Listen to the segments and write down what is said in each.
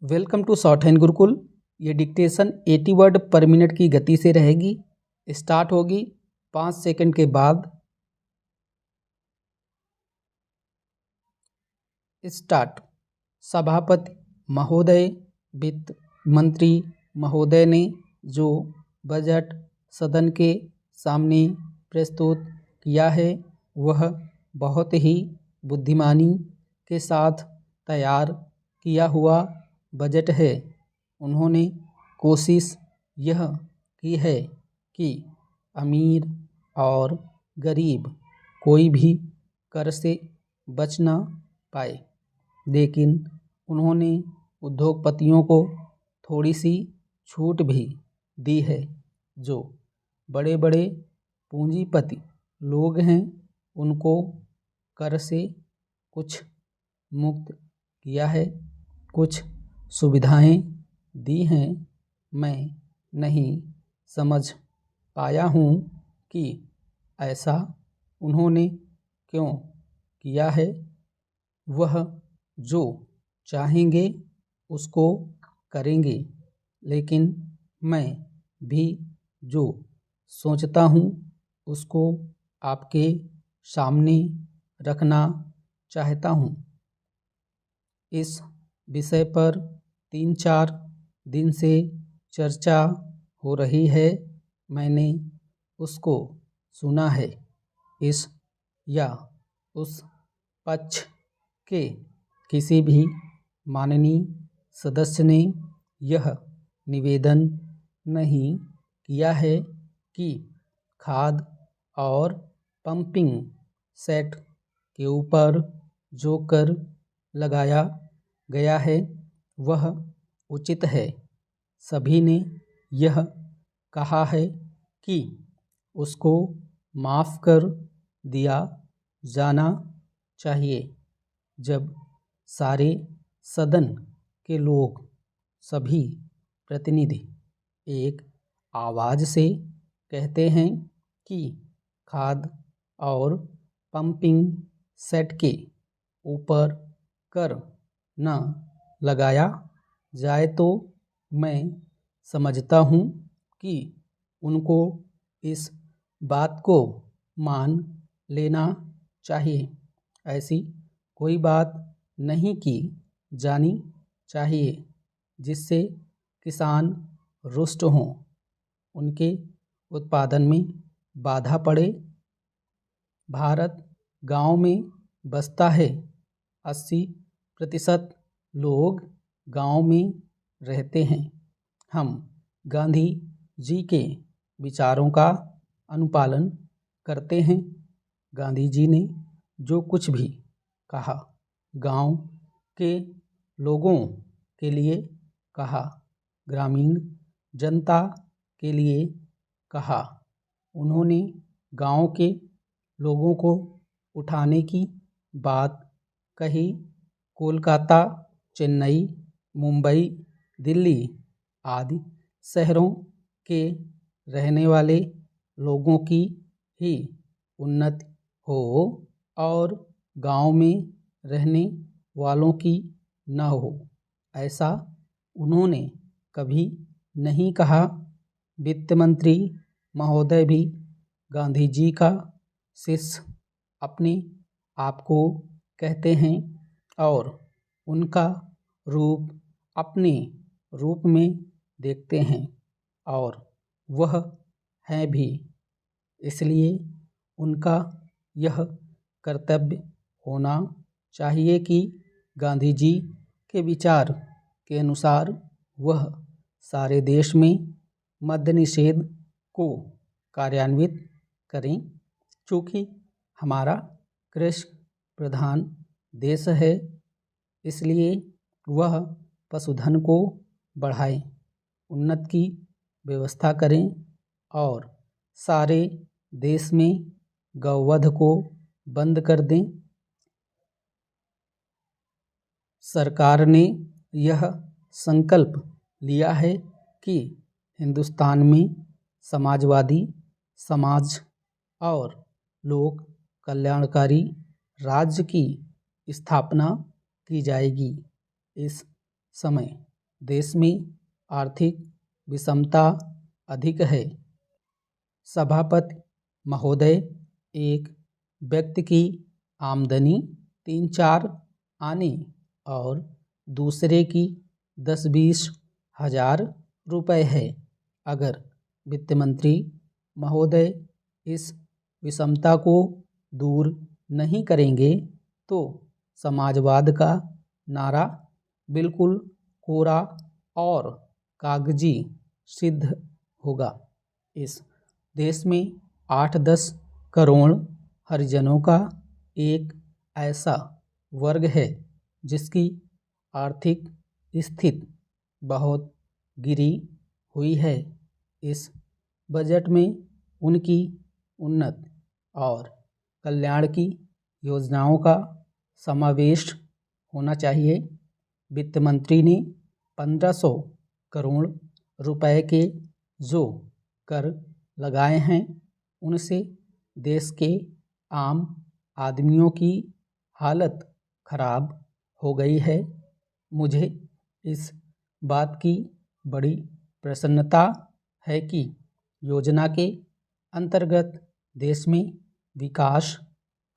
Welcome to shorthand Gurukul. ये dictation 80 word पर minute की गति से रहेगी। स्टार्ट होगी 5 सेकंड के बाद। स्टार्ट। सभापति महोदय, वित्त मंत्री महोदय ने जो बजट सदन के सामने प्रस्तुत किया है वह बहुत ही बुद्धिमानी के साथ तैयार किया हुआ बजट है। उन्होंने कोशिश यह की है कि अमीर और गरीब कोई भी कर से बच ना पाए, लेकिन उन्होंने उद्योगपतियों को थोड़ी सी छूट भी दी है। जो बड़े बड़े पूंजीपति लोग हैं उनको कर से कुछ मुक्त किया है, कुछ सुविधाएं दी हैं। मैं नहीं समझ पाया हूँ कि ऐसा उन्होंने क्यों किया है। वह जो चाहेंगे उसको करेंगे, लेकिन मैं भी जो सोचता हूँ उसको आपके सामने रखना चाहता हूँ। इस विषय पर 3-4 दिन से चर्चा हो रही है। मैंने उसको सुना है। इस या उस पक्ष के किसी भी माननीय सदस्य ने यह निवेदन नहीं किया है कि खाद और पंपिंग सेट के ऊपर जो कर लगाया गया है वह उचित है। सभी ने यह कहा है कि उसको माफ़ कर दिया जाना चाहिए। जब सारे सदन के लोग, सभी प्रतिनिधि एक आवाज़ से कहते हैं कि खाद और पंपिंग सेट के ऊपर कर न लगाया जाए तो मैं समझता हूँ कि उनको इस बात को मान लेना चाहिए। ऐसी कोई बात नहीं की जानी चाहिए जिससे किसान रुष्ट हों, उनके उत्पादन में बाधा पड़े। भारत गांव में बसता है। 80% लोग गांव में रहते हैं। हम गांधी जी के विचारों का अनुपालन करते हैं। गांधी जी ने जो कुछ भी कहा गांव के लोगों के लिए कहा, ग्रामीण जनता के लिए कहा। उन्होंने गांव के लोगों को उठाने की बात कही। कोलकाता, चेन्नई, मुंबई, दिल्ली आदि शहरों के रहने वाले लोगों की ही उन्नति हो और गांव में रहने वालों की न हो, ऐसा उन्होंने कभी नहीं कहा। वित्त मंत्री महोदय भी गांधी जी का शिष्य अपने आप को कहते हैं और उनका रूप अपने रूप में देखते हैं और वह है भी। इसलिए उनका यह कर्तव्य होना चाहिए कि गांधी जी के विचार के अनुसार वह सारे देश में मद्य निषेध को कार्यान्वित करें। चूँकि हमारा कृषि प्रधान देश है, इसलिए वह पशुधन को बढ़ाएं, उन्नति की व्यवस्था करें और सारे देश में गौवध को बंद कर दें। सरकार ने यह संकल्प लिया है कि हिंदुस्तान में समाजवादी समाज और लोक कल्याणकारी राज्य की स्थापना की जाएगी। इस समय देश में आर्थिक विषमता अधिक है। सभापति महोदय, एक व्यक्ति की आमदनी 3-4 आने और दूसरे की 10-20 हजार रुपये है। अगर वित्त मंत्री महोदय इस विषमता को दूर नहीं करेंगे तो समाजवाद का नारा बिल्कुल कोरा और कागजी सिद्ध होगा। इस देश में 8-10 करोड़ हरिजनों का एक ऐसा वर्ग है जिसकी आर्थिक स्थिति बहुत गिरी हुई है। इस बजट में उनकी उन्नति और कल्याण की योजनाओं का समावेश होना चाहिए। वित्त मंत्री ने 1500 करोड़ रुपए के जो कर लगाए हैं उनसे देश के आम आदमियों की हालत खराब हो गई है। मुझे इस बात की बड़ी प्रसन्नता है कि योजना के अंतर्गत देश में विकास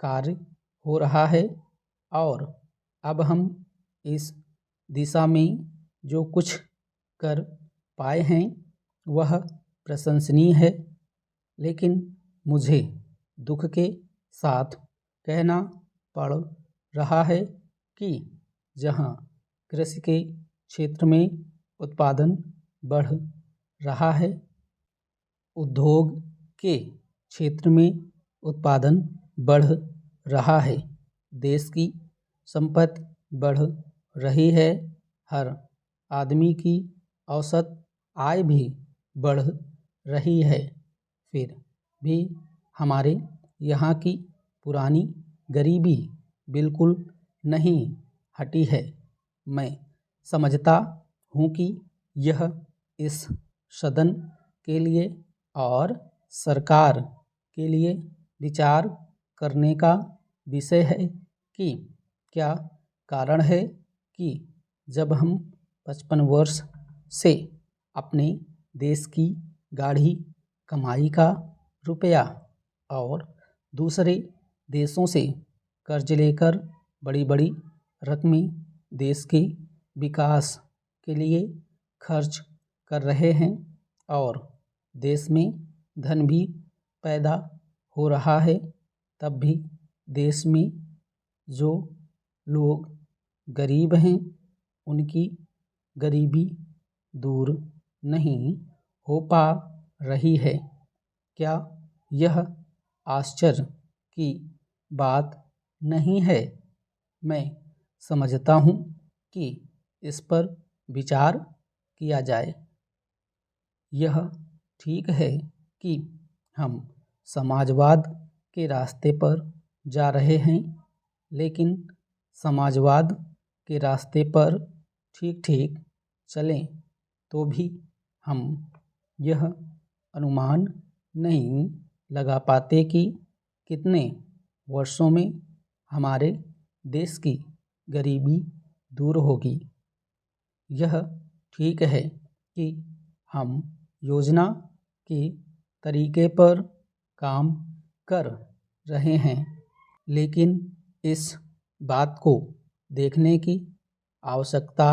कार्य हो रहा है और अब हम इस दिशा में जो कुछ कर पाए हैं वह प्रशंसनीय है। लेकिन मुझे दुख के साथ कहना पड़ रहा है कि जहां कृषि के क्षेत्र में उत्पादन बढ़ रहा है, उद्योग के क्षेत्र में उत्पादन बढ़ रहा है, देश की संपत्ति बढ़ रही है, हर आदमी की औसत आय भी बढ़ रही है, फिर भी हमारे यहाँ की पुरानी गरीबी बिल्कुल नहीं हटी है। मैं समझता हूँ कि यह इस सदन के लिए और सरकार के लिए विचार करने का विषय है कि क्या कारण है कि जब हम 55 वर्ष से अपने देश की गाढ़ी कमाई का रुपया और दूसरे देशों से कर्ज लेकर बड़ी बड़ी रकमें देश के विकास के लिए खर्च कर रहे हैं और देश में धन भी पैदा हो रहा है, तब भी देश में जो लोग गरीब हैं उनकी गरीबी दूर नहीं हो पा रही है। क्या यह आश्चर्य की बात नहीं है? मैं समझता हूँ कि इस पर विचार किया जाए। यह ठीक है कि हम समाजवाद के रास्ते पर जा रहे हैं, लेकिन समाजवाद के रास्ते पर ठीक ठीक चलें तो भी हम यह अनुमान नहीं लगा पाते कि कितने वर्षों में हमारे देश की गरीबी दूर होगी। यह ठीक है कि हम योजना के तरीके पर काम कर रहे हैं, लेकिन इस बात को देखने की आवश्यकता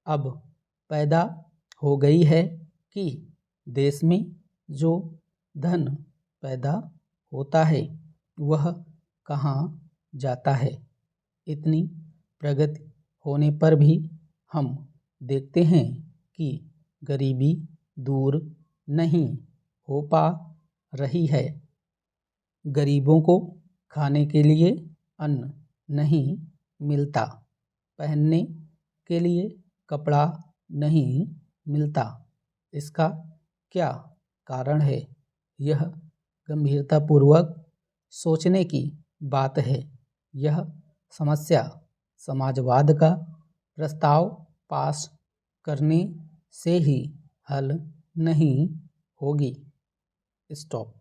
अब पैदा हो गई है कि देश में जो धन पैदा होता है वह कहाँ जाता है। इतनी प्रगति होने पर भी हम देखते हैं कि गरीबी दूर नहीं हो पा रही है। गरीबों को खाने के लिए अन्न नहीं मिलता, पहनने के लिए कपड़ा नहीं मिलता। इसका क्या कारण है? यह गंभीरतापूर्वक सोचने की बात है। यह समस्या समाजवाद का प्रस्ताव पास करने से ही हल नहीं होगी। स्टॉप।